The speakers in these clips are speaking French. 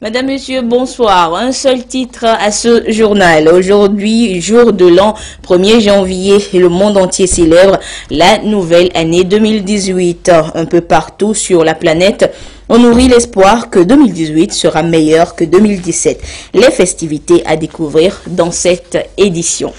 Madame, Monsieur, bonsoir. Un seul titre à ce journal. Aujourd'hui, jour de l'an 1er janvier, le monde entier célèbre la nouvelle année 2018. Un peu partout sur la planète, on nourrit l'espoir que 2018 sera meilleur que 2017. Les festivités à découvrir dans cette édition.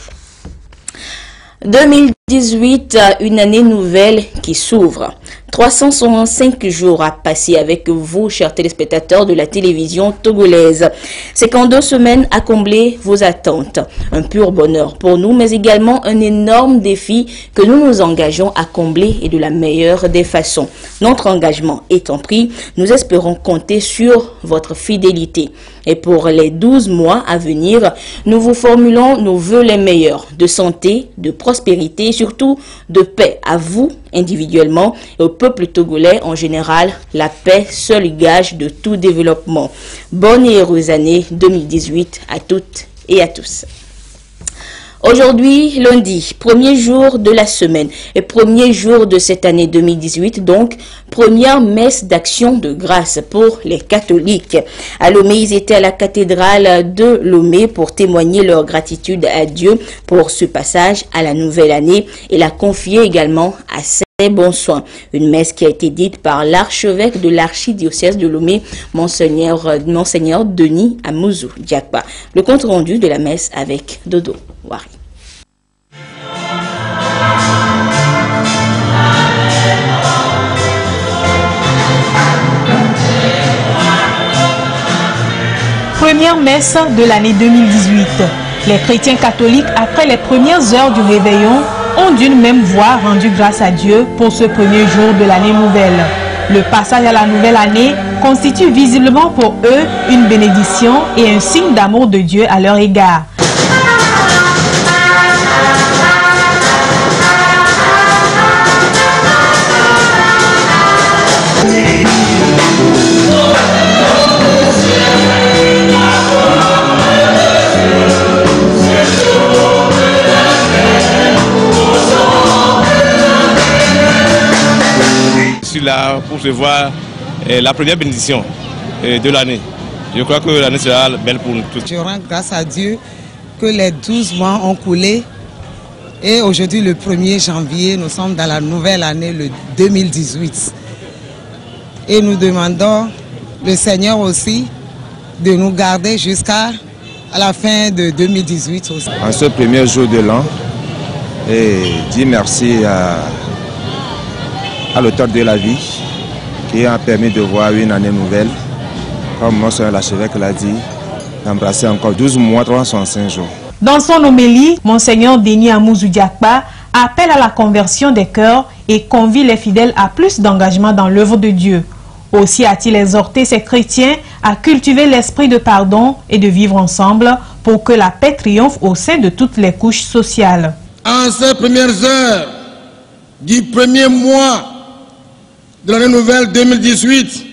2018, une année nouvelle qui s'ouvre. 365 jours à passer avec vous, chers téléspectateurs de la télévision togolaise. C'est qu'en 2 semaines à combler vos attentes. Un pur bonheur pour nous, mais également un énorme défi que nous nous engageons à combler et de la meilleure des façons. Notre engagement étant pris, nous espérons compter sur votre fidélité. Et pour les 12 mois à venir, nous vous formulons nos vœux les meilleurs de santé, de prospérité et surtout de paix à vous individuellement et au peuple togolais en général. La paix, seul gage de tout développement. Bonne et heureuse année 2018 à toutes et à tous. Aujourd'hui, lundi, premier jour de la semaine et premier jour de cette année 2018, donc première messe d'action de grâce pour les catholiques. À Lomé, ils étaient à la cathédrale de Lomé pour témoigner leur gratitude à Dieu pour ce passage à la nouvelle année et la confier également à ses bons soins. Une messe qui a été dite par l'archevêque de l'archidiocèse de Lomé, Monseigneur Denis Amouzou Diakba. Le compte rendu de la messe avec Dodo Wari. Première messe de l'année 2018. Les chrétiens catholiques, après les premières heures du réveillon, ont d'une même voix rendu grâce à Dieu pour ce premier jour de l'année nouvelle. Le passage à la nouvelle année constitue visiblement pour eux une bénédiction et un signe d'amour de Dieu à leur égard. Je suis là pour recevoir la première bénédiction de l'année. Je crois que l'année sera belle pour nous tous. Je rends grâce à Dieu que les 12 mois ont coulé et aujourd'hui le 1er janvier, nous sommes dans la nouvelle année, le 2018. Et nous demandons le Seigneur aussi de nous garder jusqu'à la fin de 2018 aussi. En ce premier jour de l'an, et dis merci à l'auteur de la vie qui a permis de voir une année nouvelle, comme Monseigneur l'archevêque l'a dit, d'embrasser encore 12 mois, 365 jours. Dans son homélie, Monseigneur Denis Amouzou Diakba appelle à la conversion des cœurs et convie les fidèles à plus d'engagement dans l'œuvre de Dieu. Aussi a-t-il exhorté ses chrétiens à cultiver l'esprit de pardon et de vivre ensemble pour que la paix triomphe au sein de toutes les couches sociales. En ces premières heures du premier mois de l'année nouvelle 2018,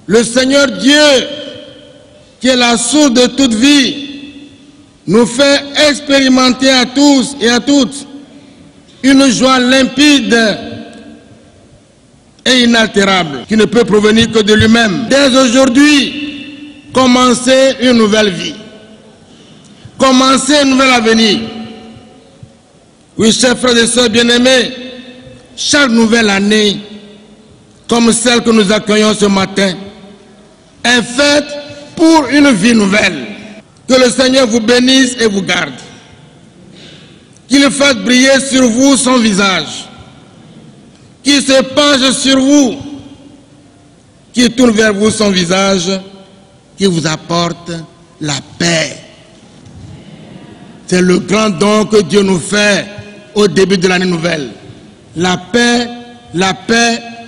le Seigneur Dieu, qui est la source de toute vie, nous fait expérimenter à tous et à toutes une joie limpide et inaltérable qui ne peut provenir que de lui-même. Dès aujourd'hui, commencer une nouvelle vie, commencer un nouvel avenir. Oui, chers frères et sœurs bien-aimés, chaque nouvelle année, comme celle que nous accueillons ce matin, est faite pour une vie nouvelle. Que le Seigneur vous bénisse et vous garde. Qu'il fasse briller sur vous son visage. Qu'il se penche sur vous. Qu'il tourne vers vous son visage. Qu'il vous apporte la paix. C'est le grand don que Dieu nous fait au début de l'année nouvelle. La paix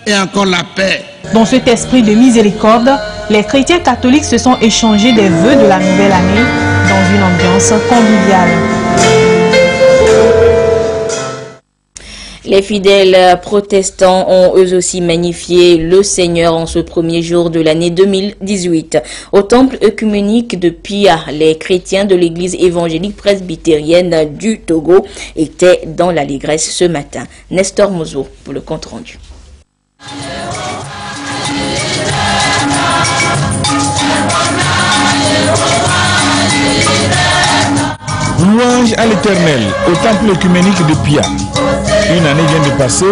et encore la paix. Dans cet esprit de miséricorde, les chrétiens catholiques se sont échangés des vœux de la nouvelle année dans une ambiance conviviale. Les fidèles protestants ont eux aussi magnifié le Seigneur en ce premier jour de l'année 2018. Au temple œcuménique de Pia, les chrétiens de l'église évangélique presbytérienne du Togo étaient dans l'allégresse ce matin. Nestor Mozo pour le compte rendu. Louange à l'Éternel au temple œcuménique de Pia. Une année vient de passer,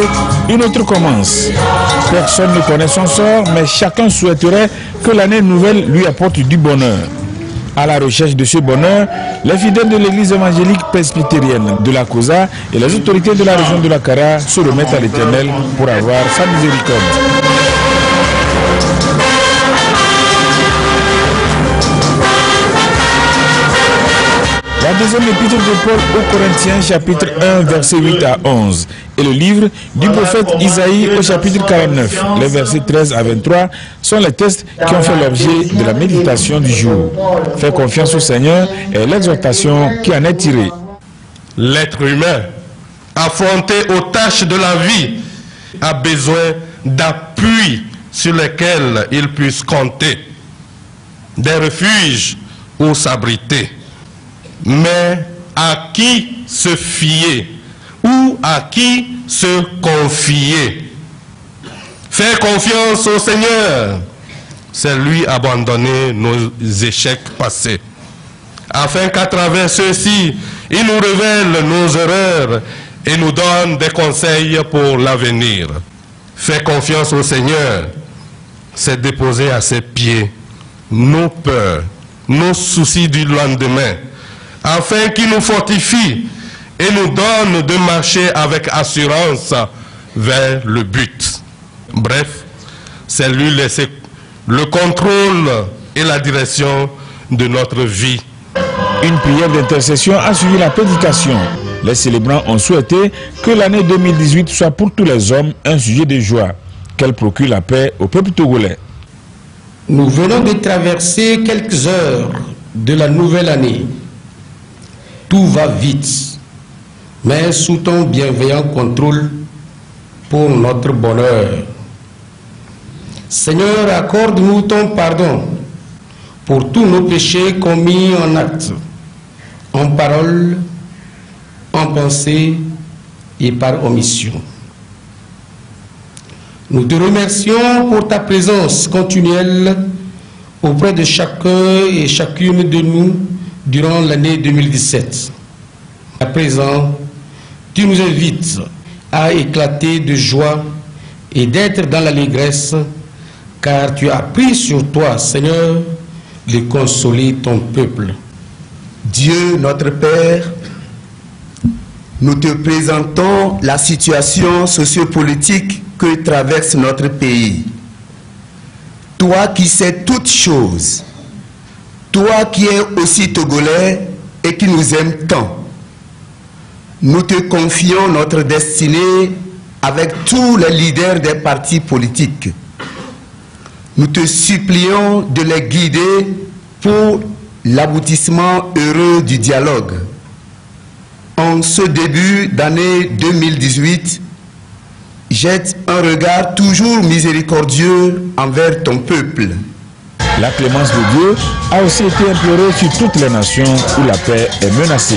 une autre commence. Personne ne connaît son sort, mais chacun souhaiterait que l'année nouvelle lui apporte du bonheur. À la recherche de ce bonheur, les fidèles de l'église évangélique presbytérienne de la Kosa et les autorités de la région de la Kara se remettent à l'Éternel pour avoir sa miséricorde. La deuxième épître de Paul aux Corinthiens, chapitre 1, versets 8 à 11, et le livre du prophète Isaïe au chapitre 49, les versets 13 à 23, sont les textes qui ont fait l'objet de la méditation du jour. Faire confiance au Seigneur est l'exhortation qui en est tirée. L'être humain, affronté aux tâches de la vie, a besoin d'appuis sur lesquels il puisse compter, des refuges où s'abriter. Mais à qui se fier ou à qui se confier? Faire confiance au Seigneur, c'est lui abandonner nos échecs passés, afin qu'à travers ceux-ci, il nous révèle nos erreurs et nous donne des conseils pour l'avenir. Faire confiance au Seigneur, c'est déposer à ses pieds nos peurs, nos soucis du lendemain, afin qu'il nous fortifie et nous donne de marcher avec assurance vers le but. Bref, c'est lui laisser le contrôle et la direction de notre vie. Une prière d'intercession a suivi la prédication. Les célébrants ont souhaité que l'année 2018 soit pour tous les hommes un sujet de joie, qu'elle procure la paix au peuple togolais. Nous venons de traverser quelques heures de la nouvelle année. Tout va vite, mais sous ton bienveillant contrôle pour notre bonheur. Seigneur, accorde-nous ton pardon pour tous nos péchés commis en acte, en parole, en pensée et par omission. Nous te remercions pour ta présence continuelle auprès de chacun et chacune de nous durant l'année 2017. À présent, tu nous invites à éclater de joie et d'être dans l'allégresse, car tu as pris sur toi, Seigneur, de consoler ton peuple. Dieu notre Père, nous te présentons la situation sociopolitique que traverse notre pays. Toi qui sais toutes choses, toi qui es aussi togolais et qui nous aimes tant, nous te confions notre destinée avec tous les leaders des partis politiques. Nous te supplions de les guider pour l'aboutissement heureux du dialogue. En ce début d'année 2018, jette un regard toujours miséricordieux envers ton peuple. La clémence de Dieu a aussi été implorée sur toutes les nations où la paix est menacée.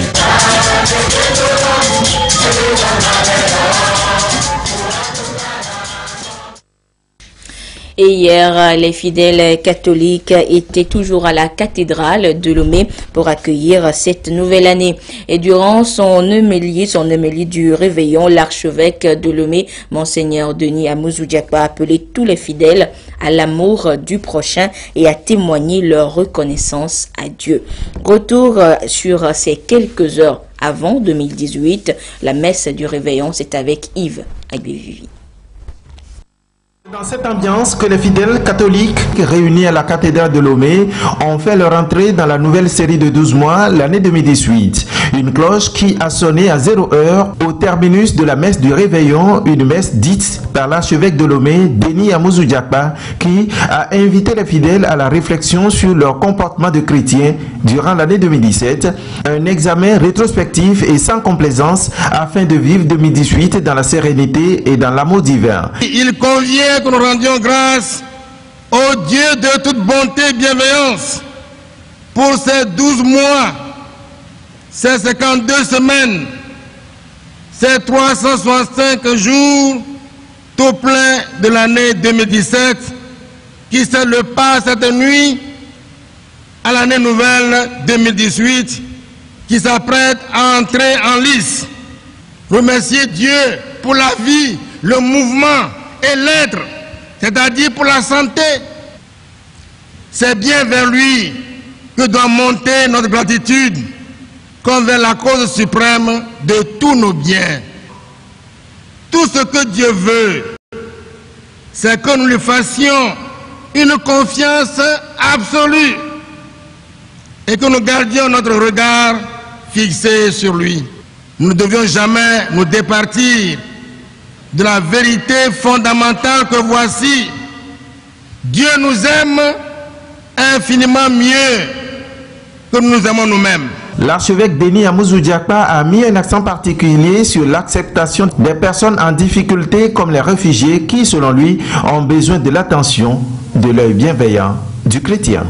Et hier, les fidèles catholiques étaient toujours à la cathédrale de Lomé pour accueillir cette nouvelle année. Et durant son homélie du réveillon, l'archevêque de Lomé, Monseigneur Denis Amouzou-Diakba, a appelé tous les fidèles à l'amour du prochain et à témoigner leur reconnaissance à Dieu. Retour sur ces quelques heures avant 2018, la messe du réveillon, c'est avec Yves Aguivivi. Dans cette ambiance que les fidèles catholiques réunis à la cathédrale de Lomé ont fait leur entrée dans la nouvelle série de 12 mois l'année 2018. Une cloche qui a sonné à 0 heure au terminus de la messe du réveillon, une messe dite par l'archevêque de Lomé, Denis Amouzou Diakpa, qui a invité les fidèles à la réflexion sur leur comportement de chrétiens durant l'année 2017, un examen rétrospectif et sans complaisance afin de vivre 2018 dans la sérénité et dans l'amour divin. Il convient que nous rendions grâce au Dieu de toute bonté et bienveillance pour ces 12 mois, ces 52 semaines, ces 365 jours tout plein de l'année 2017 qui c'est le pas cette nuit à l'année nouvelle 2018 qui s'apprête à entrer en lice. Remercier Dieu pour la vie, le mouvement et l'être, c'est-à-dire pour la santé. C'est bien vers lui que doit monter notre gratitude comme vers la cause suprême de tous nos biens. Tout ce que Dieu veut, c'est que nous lui fassions une confiance absolue et que nous gardions notre regard fixé sur lui. Nous ne devions jamais nous départir de la vérité fondamentale que voici. Dieu nous aime infiniment mieux que nous nous aimons nous-mêmes. L'archevêque Denis Amouzou Diakpa a mis un accent particulier sur l'acceptation des personnes en difficulté comme les réfugiés qui, selon lui, ont besoin de l'attention, de l'œil bienveillant du chrétien.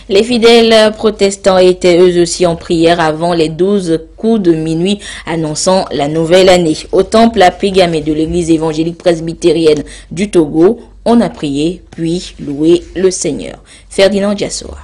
Les fidèles protestants étaient eux aussi en prière avant les 12 coups de minuit annonçant la nouvelle année. Au temple à Pégamé de l'église évangélique presbytérienne du Togo, on a prié puis loué le Seigneur. Ferdinand Diassoa.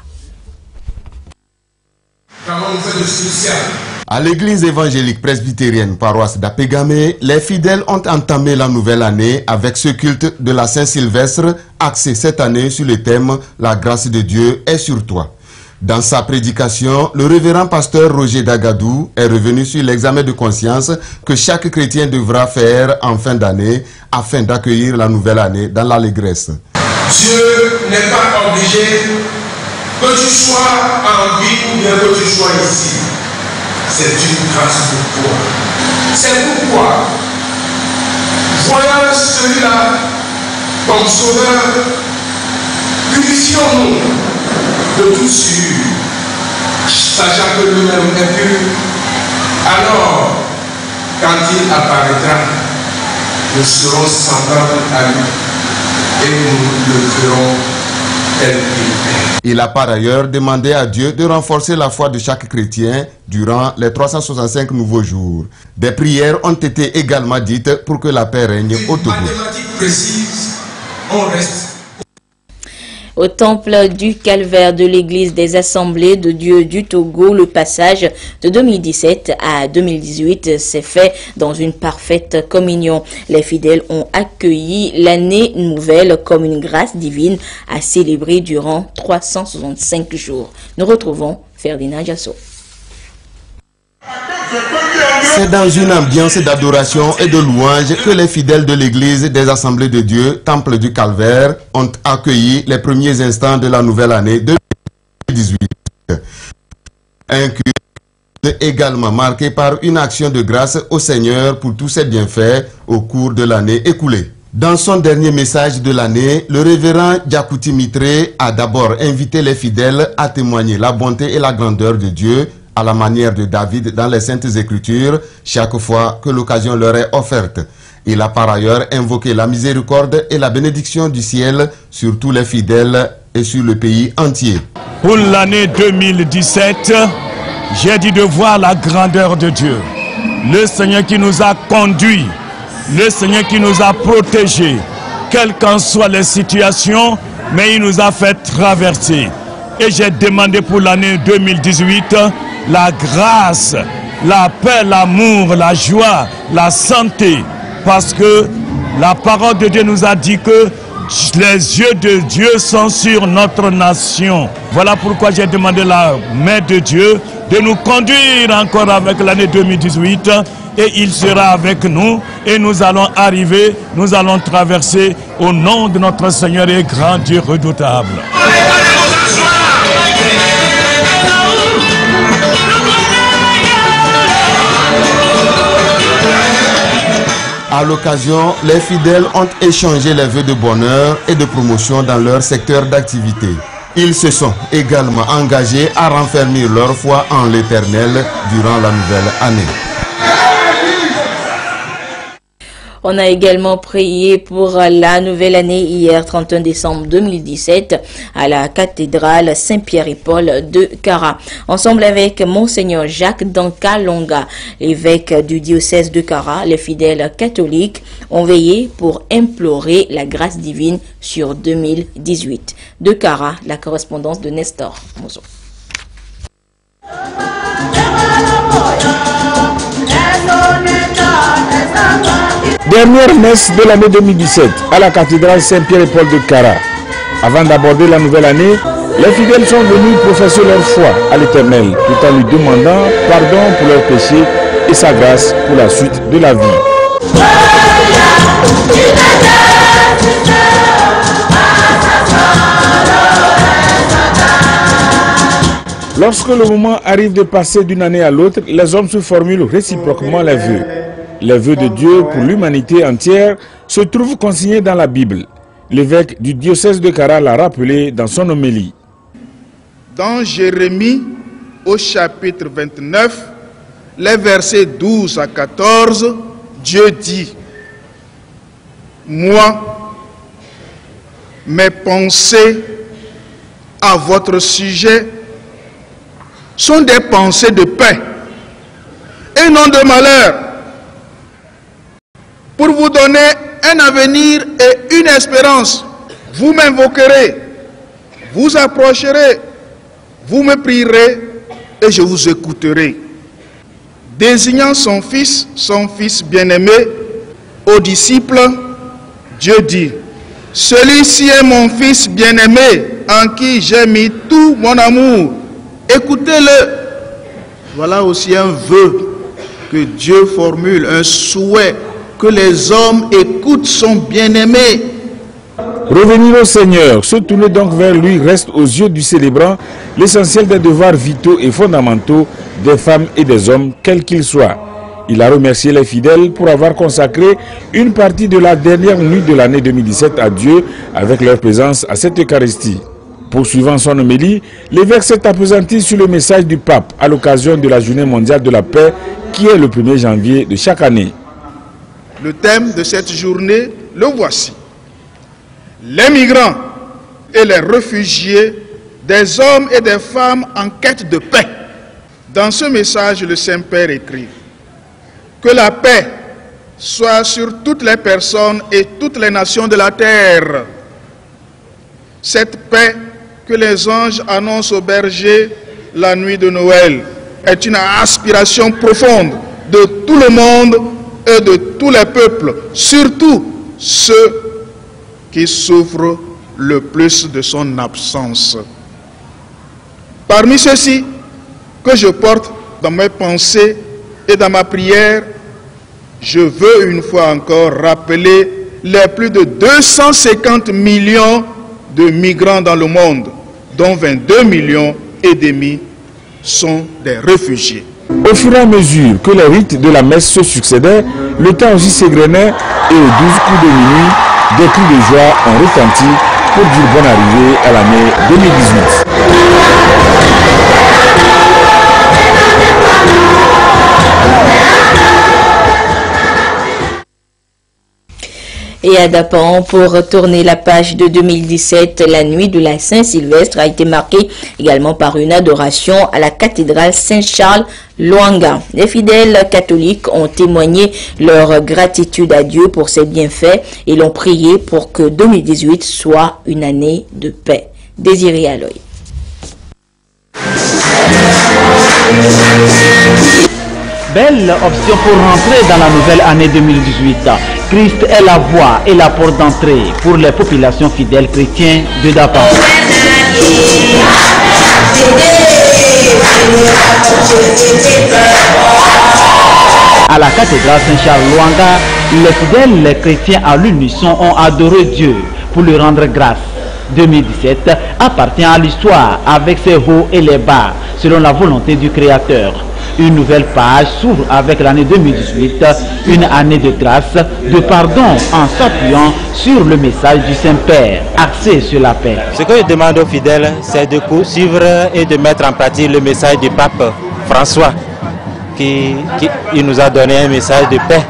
À l'église évangélique presbytérienne paroisse d'Apégamé, les fidèles ont entamé la nouvelle année avec ce culte de la Saint-Sylvestre axé cette année sur le thème « La grâce de Dieu est sur toi ». Dans sa prédication, le révérend pasteur Roger Dagadou est revenu sur l'examen de conscience que chaque chrétien devra faire en fin d'année afin d'accueillir la nouvelle année dans l'allégresse. Dieu n'est pas obligé que tu sois en vie ou bien que tu sois ici. C'est une grâce pour toi. C'est pourquoi, voyant celui-là comme sauveur, purifions-nous de tout sûr, sachant que nous-mêmes est pur. Alors, quand il apparaîtra, nous serons semblables à lui et nous le ferons tel qu'il est. Il a par ailleurs demandé à Dieu de renforcer la foi de chaque chrétien durant les 365 nouveaux jours. Des prières ont été également dites pour que la paix règne au Togo. Mathématiques précises, on reste. Au temple du Calvaire de l'église des Assemblées de Dieu du Togo, le passage de 2017 à 2018 s'est fait dans une parfaite communion. Les fidèles ont accueilli l'année nouvelle comme une grâce divine à célébrer durant 365 jours. Nous retrouvons Ferdinand Diasso. C'est dans une ambiance d'adoration et de louange que les fidèles de l'église des Assemblées de Dieu, Temple du Calvaire, ont accueilli les premiers instants de la nouvelle année 2018. Un culte également marqué par une action de grâce au Seigneur pour tous ses bienfaits au cours de l'année écoulée. Dans son dernier message de l'année, le révérend Diakouti Mitré a d'abord invité les fidèles à témoigner la bonté et la grandeur de Dieu à la manière de David dans les Saintes Écritures, chaque fois que l'occasion leur est offerte. Il a par ailleurs invoqué la miséricorde et la bénédiction du ciel sur tous les fidèles et sur le pays entier. Pour l'année 2017, j'ai dit de voir la grandeur de Dieu. Le Seigneur qui nous a conduits, le Seigneur qui nous a protégés, quelles qu'en soient les situations, mais il nous a fait traverser. Et j'ai demandé pour l'année 2018 la grâce, la paix, l'amour, la joie, la santé. Parce que la parole de Dieu nous a dit que les yeux de Dieu sont sur notre nation. Voilà pourquoi j'ai demandé la main de Dieu de nous conduire encore avec l'année 2018 et il sera avec nous et nous allons arriver, nous allons traverser au nom de notre Seigneur et grand Dieu redoutable. À l'occasion, les fidèles ont échangé les vœux de bonheur et de promotion dans leur secteur d'activité. Ils se sont également engagés à renfermer leur foi en l'Éternel durant la nouvelle année. On a également prié pour la nouvelle année hier, 31 décembre 2017, à la cathédrale Saint-Pierre et Paul de Kara. Ensemble avec Monseigneur Jacques Dankalonga, évêque du diocèse de Kara, les fidèles catholiques ont veillé pour implorer la grâce divine sur 2018. De Kara, la correspondance de Nestor Mozo. Dernière messe de l'année 2017 à la cathédrale Saint-Pierre et Paul de Kara. Avant d'aborder la nouvelle année, les fidèles sont venus professer leur foi à l'Éternel tout en lui demandant pardon pour leurs péchés et sa grâce pour la suite de la vie. Lorsque le moment arrive de passer d'une année à l'autre, les hommes se formulent réciproquement les vœux. Les vœux de Dieu pour l'humanité entière se trouvent consignés dans la Bible. L'évêque du diocèse de Kara l'a rappelé dans son homélie. Dans Jérémie, au chapitre 29, les versets 12 à 14, Dieu dit: moi, mes pensées à votre sujet sont des pensées de paix et non de malheur, pour vous donner un avenir et une espérance. Vous m'invoquerez, vous approcherez, vous me prierez et je vous écouterai. Désignant son fils bien-aimé, aux disciples, Dieu dit: celui-ci est mon fils bien-aimé, en qui j'ai mis tout mon amour. Écoutez-le. Voilà aussi un vœu que Dieu formule, un souhait que les hommes écoutent son bien-aimé. Revenir au Seigneur, se tourner donc vers lui reste aux yeux du célébrant l'essentiel des devoirs vitaux et fondamentaux des femmes et des hommes, quels qu'ils soient. Il a remercié les fidèles pour avoir consacré une partie de la dernière nuit de l'année 2017 à Dieu avec leur présence à cette Eucharistie. Poursuivant son homélie, l'évêque s'est appesanti sur le message du pape à l'occasion de la Journée mondiale de la paix qui est le 1er janvier de chaque année. Le thème de cette journée, le voici: les migrants et les réfugiés, des hommes et des femmes en quête de paix. Dans ce message, le Saint-Père écrit: que la paix soit sur toutes les personnes et toutes les nations de la terre. Cette paix que les anges annoncent aux bergers la nuit de Noël est une aspiration profonde de tout le monde et de tous les peuples, surtout ceux qui souffrent le plus de son absence. Parmi ceux-ci que je porte dans mes pensées et dans ma prière, je veux une fois encore rappeler les plus de 250 millions de migrants dans le monde, dont 22 millions et demi sont des réfugiés. Au fur et à mesure que les rites de la messe se succédaient, le temps aussi s'égrenait et aux 12 coups de minuit, des cris de joie ont retenti pour dire bonne arrivée à l'année 2018. Et à Dapan, pour tourner la page de 2017, la nuit de la Saint-Sylvestre a été marquée également par une adoration à la cathédrale Saint-Charles-Luanga. Les fidèles catholiques ont témoigné leur gratitude à Dieu pour ses bienfaits et l'ont prié pour que 2018 soit une année de paix. Désiré Aloy. Belle option pour rentrer dans la nouvelle année 2018. Christ est la voie et la porte d'entrée pour les populations fidèles chrétiennes de Dapan. À la cathédrale Saint-Charles-Luanga, les fidèles, les chrétiens à l'unisson ont adoré Dieu pour lui rendre grâce. 2017 appartient à l'histoire avec ses hauts et les bas, selon la volonté du Créateur. Une nouvelle page s'ouvre avec l'année 2018, une année de grâce, de pardon en s'appuyant sur le message du Saint-Père, axé sur la paix. Ce que je demande aux fidèles, c'est de suivre et de mettre en pratique le message du pape François, qui nous a donné un message de paix.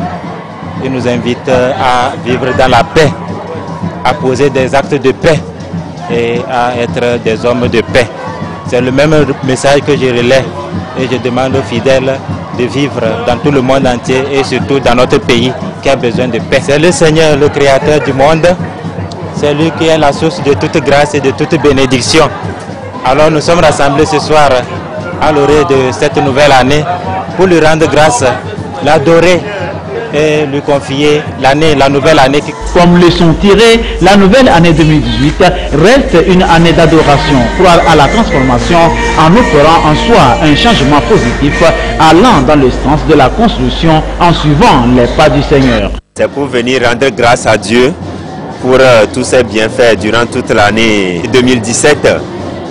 Il nous invite à vivre dans la paix, à poser des actes de paix et à être des hommes de paix. C'est le même message que je relais et je demande aux fidèles de vivre dans tout le monde entier et surtout dans notre pays qui a besoin de paix. C'est le Seigneur, le Créateur du monde. C'est lui qui est la source de toute grâce et de toute bénédiction. Alors nous sommes rassemblés ce soir à l'orée de cette nouvelle année pour lui rendre grâce, l'adorer et lui confier la nouvelle année. Comme leçon tirée, la nouvelle année 2018 reste une année d'adoration, croire à la transformation en opérant en soi un changement positif allant dans le sens de la construction en suivant les pas du Seigneur. C'est pour venir rendre grâce à Dieu pour tous ses bienfaits durant toute l'année 2017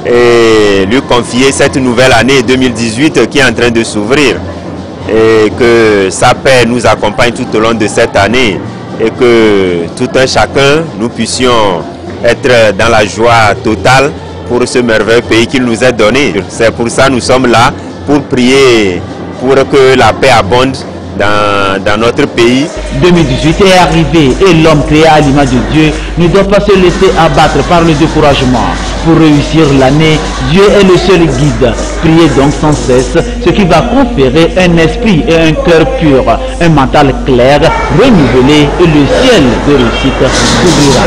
et lui confier cette nouvelle année 2018 qui est en train de s'ouvrir. Et que sa paix nous accompagne tout au long de cette année et que tout un chacun, nous puissions être dans la joie totale pour ce merveilleux pays qu'il nous a donné. C'est pour ça que nous sommes là, pour prier pour que la paix abonde dans notre pays. 2018 est arrivé et l'homme créé à l'image de Dieu ne doit pas se laisser abattre par le découragement. Pour réussir l'année, Dieu est le seul guide. Priez donc sans cesse, ce qui va conférer un esprit et un cœur pur, un mental clair, renouvelé et le ciel de réussite s'ouvrira.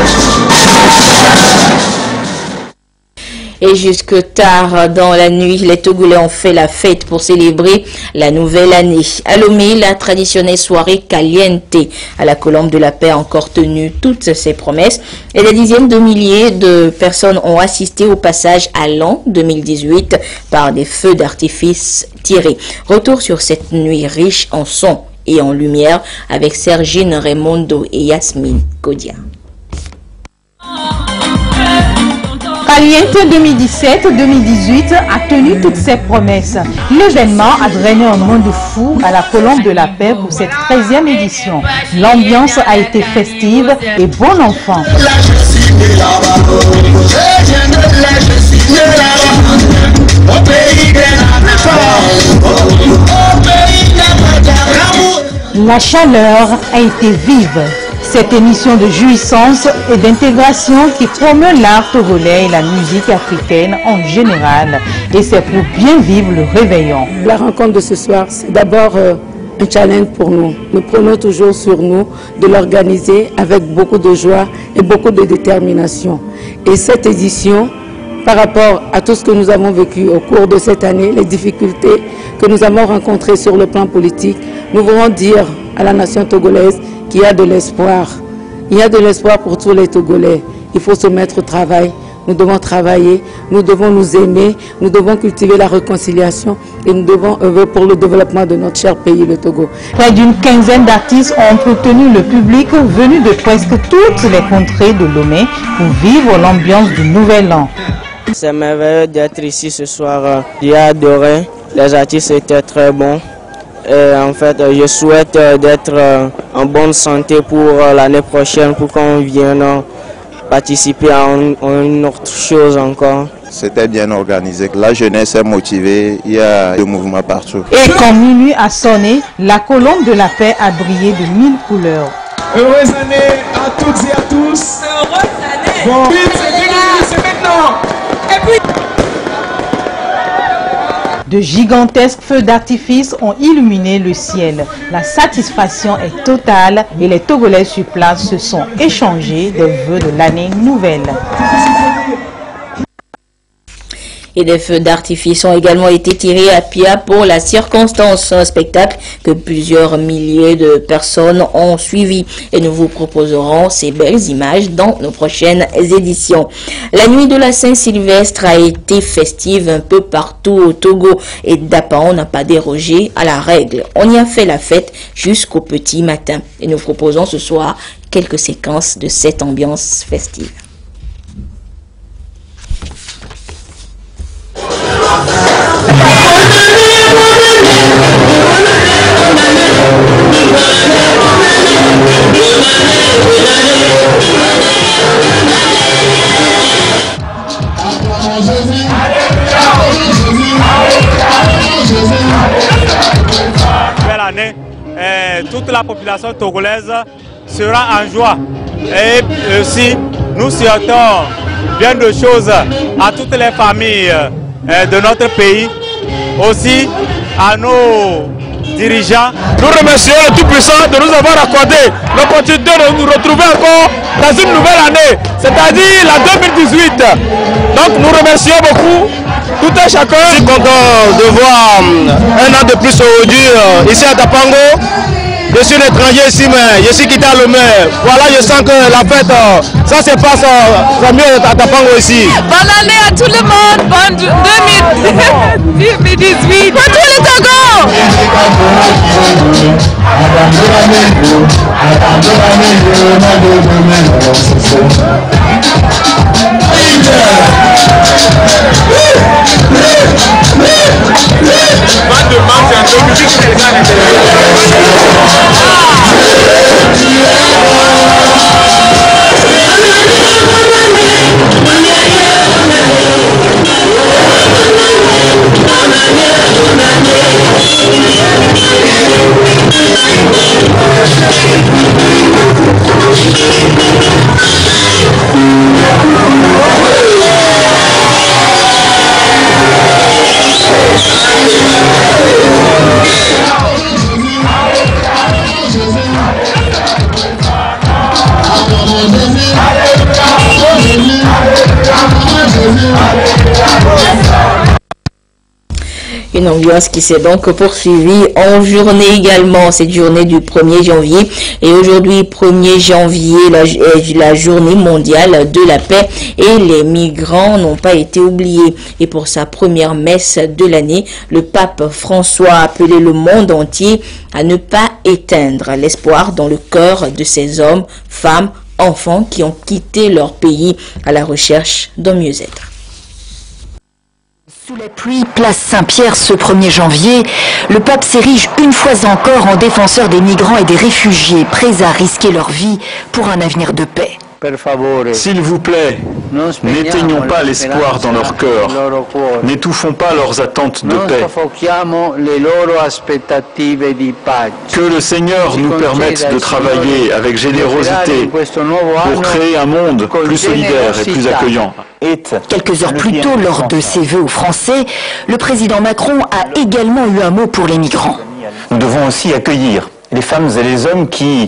Et jusque tard dans la nuit, les Togolais ont fait la fête pour célébrer la nouvelle année. À Lomé, la traditionnelle soirée caliente à la Colombe de la Paix a encore tenu toutes ses promesses. Et des dizaines de milliers de personnes ont assisté au passage à l'an 2018 par des feux d'artifice tirés. Retour sur cette nuit riche en sons et en lumière avec Sergine Raimondo et Yasmine Kodia. Caliente 2017-2018 a tenu toutes ses promesses. L'événement a drainé un monde fou à la Colombe de la Paix pour cette 13e édition. L'ambiance a été festive et bon enfant. La chaleur a été vive. Cette émission de jouissance et d'intégration qui promeut l'art togolais et la musique africaine en général. Et c'est pour bien vivre le réveillon. La rencontre de ce soir, c'est d'abord un challenge pour nous. Nous prenons toujours sur nous de l'organiser avec beaucoup de joie et beaucoup de détermination. Et cette édition, par rapport à tout ce que nous avons vécu au cours de cette année, les difficultés que nous avons rencontrées sur le plan politique, nous voulons dire à la nation togolaise qu'il y a de l'espoir. Il y a de l'espoir pour tous les Togolais. Il faut se mettre au travail. Nous devons travailler, nous devons nous aimer, nous devons cultiver la réconciliation et nous devons œuvrer pour le développement de notre cher pays, le Togo. Près d'une quinzaine d'artistes ont entretenu le public venu de presque toutes les contrées de Lomé pour vivre l'ambiance du Nouvel An. C'est merveilleux d'être ici ce soir. J'ai adoré, les artistes étaient très bons. Et en fait, je souhaite d'être en bonne santé pour l'année prochaine, pour qu'on vienne participer à une autre chose encore. C'était bien organisé, la jeunesse est motivée, il y a des mouvements partout. Et quand minuit a sonné, la Colombe de la Paix a brillé de 1000 couleurs. Heureuse année à toutes et à tous. Heureuse année. Bon, c'est maintenant. Et puis... De gigantesques feux d'artifice ont illuminé le ciel. La satisfaction est totale et les Togolais sur place se sont échangés des vœux de l'année nouvelle. et des feux d'artifice ont également été tirés à Pia pour la circonstance. Un spectacle que plusieurs milliers de personnes ont suivi et nous vous proposerons ces belles images dans nos prochaines éditions. La nuit de la Saint-Sylvestre a été festive un peu partout au Togo et Dapan n'a pas dérogé à la règle. On y a fait la fête jusqu'au petit matin et nous proposons ce soir quelques séquences de cette ambiance festive. Belle année, toute la population togolaise sera en joie et aussi nous souhaitons bien de choses à toutes les familles de notre pays, aussi à nos dirigeants. Nous remercions le Tout-Puissant de nous avoir accordé l'opportunité de nous retrouver encore dans une nouvelle année, c'est-à-dire la 2018. Donc nous remercions beaucoup tout un chacun. Je suis content de voir un an de plus aujourd'hui ici à Dapango. Je suis un étranger ici, mais je suis quitté à Lomé. Voilà, je sens que la fête, ça se passe mieux à Dapango ici. Bonne année à tout le monde, bonne 2018. Pour tous les Togo. Une ambiance qui s'est donc poursuivie en journée également, cette journée du 1er janvier. Et aujourd'hui, 1er janvier, la journée mondiale de la paix. Et les migrants n'ont pas été oubliés. Et pour sa première messe de l'année, le pape François a appelé le monde entier à ne pas éteindre l'espoir dans le cœur de ces hommes, femmes, enfants qui ont quitté leur pays à la recherche d'un mieux-être. Sous la pluie, place Saint-Pierre ce 1er janvier, le pape s'érige une fois encore en défenseur des migrants et des réfugiés, prêts à risquer leur vie pour un avenir de paix. S'il vous plaît, n'éteignons pas l'espoir dans leur cœur, n'étouffons pas leurs attentes de paix. Que le Seigneur nous permette de travailler avec générosité pour créer un monde plus solidaire et plus accueillant. Quelques heures plus tôt, lors de ses vœux aux Français, le président Macron a également eu un mot pour les migrants. Nous devons aussi accueillir les femmes et les hommes qui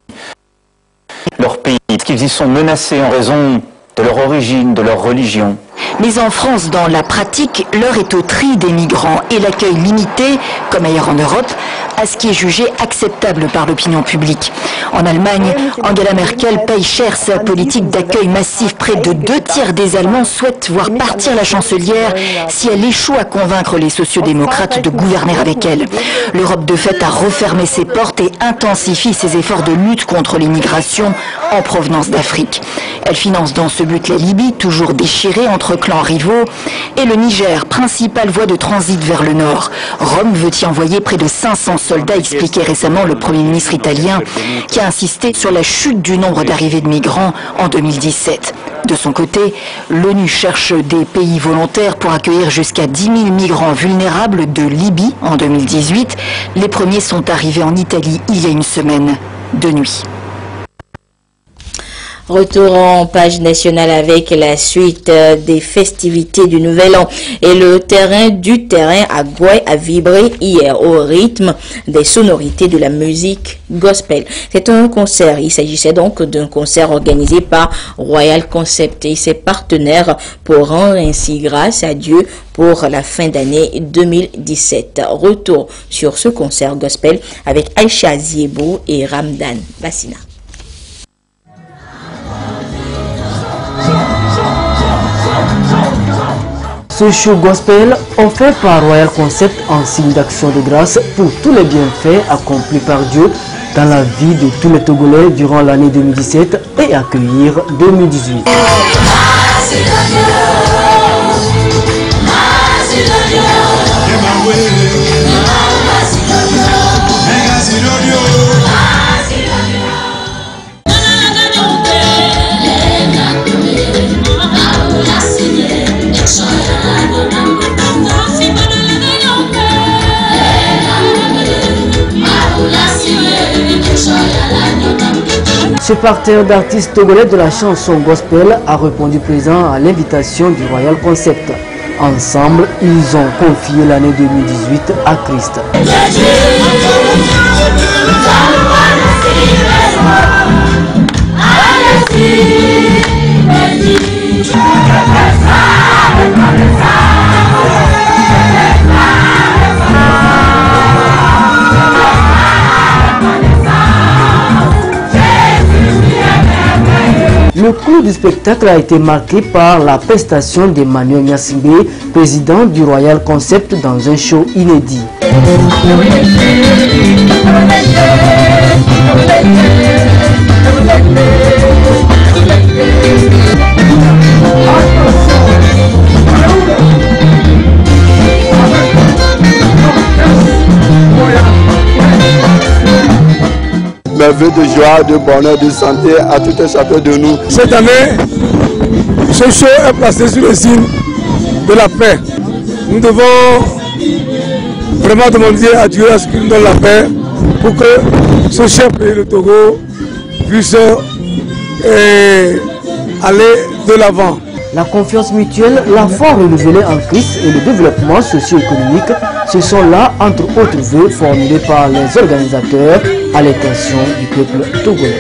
leur pays, qu'ils y sont menacés en raison de leur origine, de leur religion. Mais en France, dans la pratique, l'heure est au tri des migrants et l'accueil limité, comme ailleurs en Europe, à ce qui est jugé acceptable par l'opinion publique. En Allemagne, Angela Merkel paye cher sa politique d'accueil massif. Près de 2/3 des Allemands souhaitent voir partir la chancelière si elle échoue à convaincre les sociodémocrates de gouverner avec elle. L'Europe de fait a refermé ses portes et intensifie ses efforts de lutte contre l'immigration en provenance d'Afrique. Elle finance dans ce but la Libye, toujours déchirée entre clans rivaux, et le Niger, principale voie de transit vers le nord. Rome veut y envoyer près de 500 soldats, expliquait récemment le Premier ministre italien, qui a insisté sur la chute du nombre d'arrivées de migrants en 2017. De son côté, l'ONU cherche des pays volontaires pour accueillir jusqu'à 10 000 migrants vulnérables de Libye en 2018. Les premiers sont arrivés en Italie il y a une semaine, de nuit. Retour en page nationale avec la suite des festivités du Nouvel An. Et le terrain à Gouay a vibré hier au rythme des sonorités de la musique gospel. C'est un concert. Il s'agissait donc d'un concert organisé par Royal Concept et ses partenaires pour rendre ainsi grâce à Dieu pour la fin d'année 2017. Retour sur ce concert gospel avec Aïcha Ziebo et Ramdan Bassina. Ce show gospel offert par Royal Concept en signe d'action de grâce pour tous les bienfaits accomplis par Dieu dans la vie de tous les Togolais durant l'année 2017 et accueillir 2018. Ce parterre d'artistes togolais de la chanson gospel a répondu présent à l'invitation du Royal Concept. Ensemble, ils ont confié l'année 2018 à Christ. Le clou du spectacle a été marqué par la prestation d'Emmanuel Nyassimbe, président du Royal Concept, dans un show inédit. Mes vœux de joie, de bonheur, de santé à tout un chacun de nous. Cette année, ce show est placé sur le signe de la paix. Nous devons vraiment demander à Dieu à ce qu'il nous donne la paix pour que ce cher pays, le Togo, puisse aller de l'avant. La confiance mutuelle, la foi renouvelée en Christ et le développement socio-économique, ce sont là, entre autres vœux formulés par les organisateurs à l'intention du peuple togolais.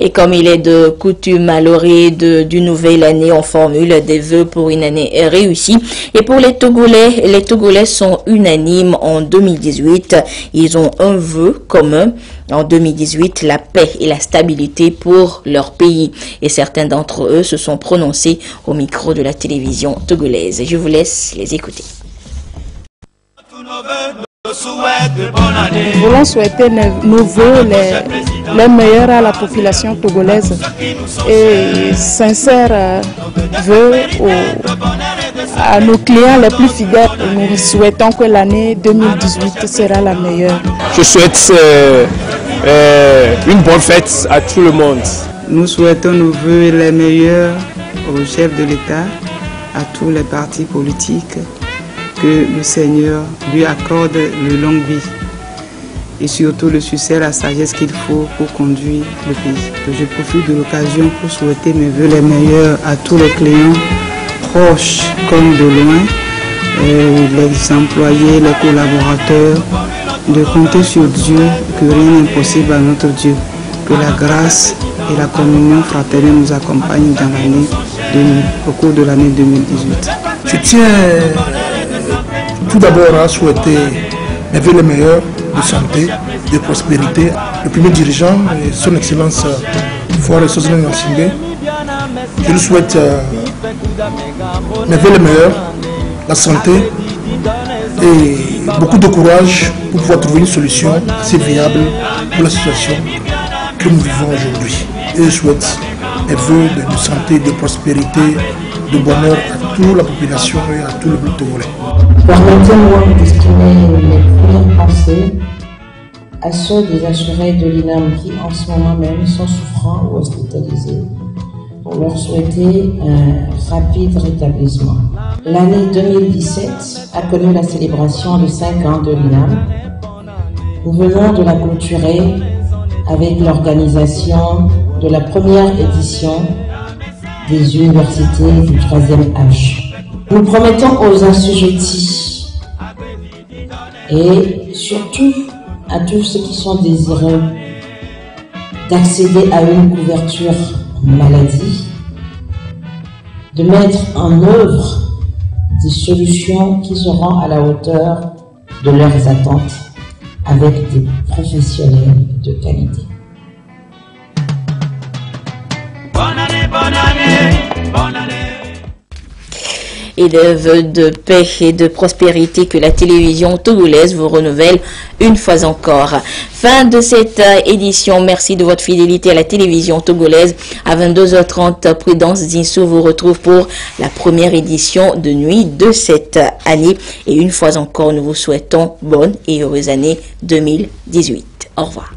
Et comme il est de coutume à l'orée du nouvelle année, on formule des vœux pour une année réussie. Et pour les Togolais sont unanimes en 2018. Ils ont un vœu commun. En 2018, la paix et la stabilité pour leur pays. Et certains d'entre eux se sont prononcés au micro de la télévision togolaise. Je vous laisse les écouter. Nous voulons souhaiter nos vœux les meilleurs à la population togolaise et sincères vœux à nos clients les plus fidèles. Nous souhaitons que l'année 2018 sera la meilleure. Je souhaite une bonne fête à tout le monde. Nous souhaitons nos vœux les meilleurs au chef de l'État, à tous les partis politiques. Que le Seigneur lui accorde le longue vie et surtout le succès, la sagesse qu'il faut pour conduire le pays. Je profite de l'occasion pour souhaiter mes vœux les meilleurs à tous les clients, proches comme de loin, les employés, les collaborateurs, de compter sur Dieu, que rien n'est impossible à notre Dieu, que la grâce et la communion fraternelle nous accompagnent dans l'année au cours de l'année 2018. Je tiens tout d'abord à souhaiter mes vœux les meilleurs de santé, de prospérité. Le premier dirigeant, son excellence Foire Sosine Nyassimbe. Je lui souhaite mes vœux les meilleurs, la santé et beaucoup de courage pour pouvoir trouver une solution assez viable pour la situation que nous vivons aujourd'hui. Et je souhaite mes vœux de santé, de prospérité, de bonheur à toute la population et à tout le peuple togolais. Permettez-moi d'exprimer mes premières pensées à ceux des assurés de l'INAM qui en ce moment même sont souffrants ou hospitalisés pour leur souhaiter un rapide rétablissement. L'année 2017 a connu la célébration de 5 ans de l'INAM. Nous venons de la clôturer avec l'organisation de la première édition des universités du 3e âge. Nous promettons aux assujettis et surtout à tous ceux qui sont désireux d'accéder à une couverture maladie, de mettre en œuvre des solutions qui seront à la hauteur de leurs attentes avec des professionnels de qualité. Bonne année, bonne année, bonne année. Et des vœux de paix et de prospérité que la télévision togolaise vous renouvelle une fois encore. Fin de cette édition. Merci de votre fidélité à la télévision togolaise. À 22h30, Prudence Zinsou vous retrouve pour la première édition de nuit de cette année. Et une fois encore, nous vous souhaitons bonne et heureuse année 2018. Au revoir.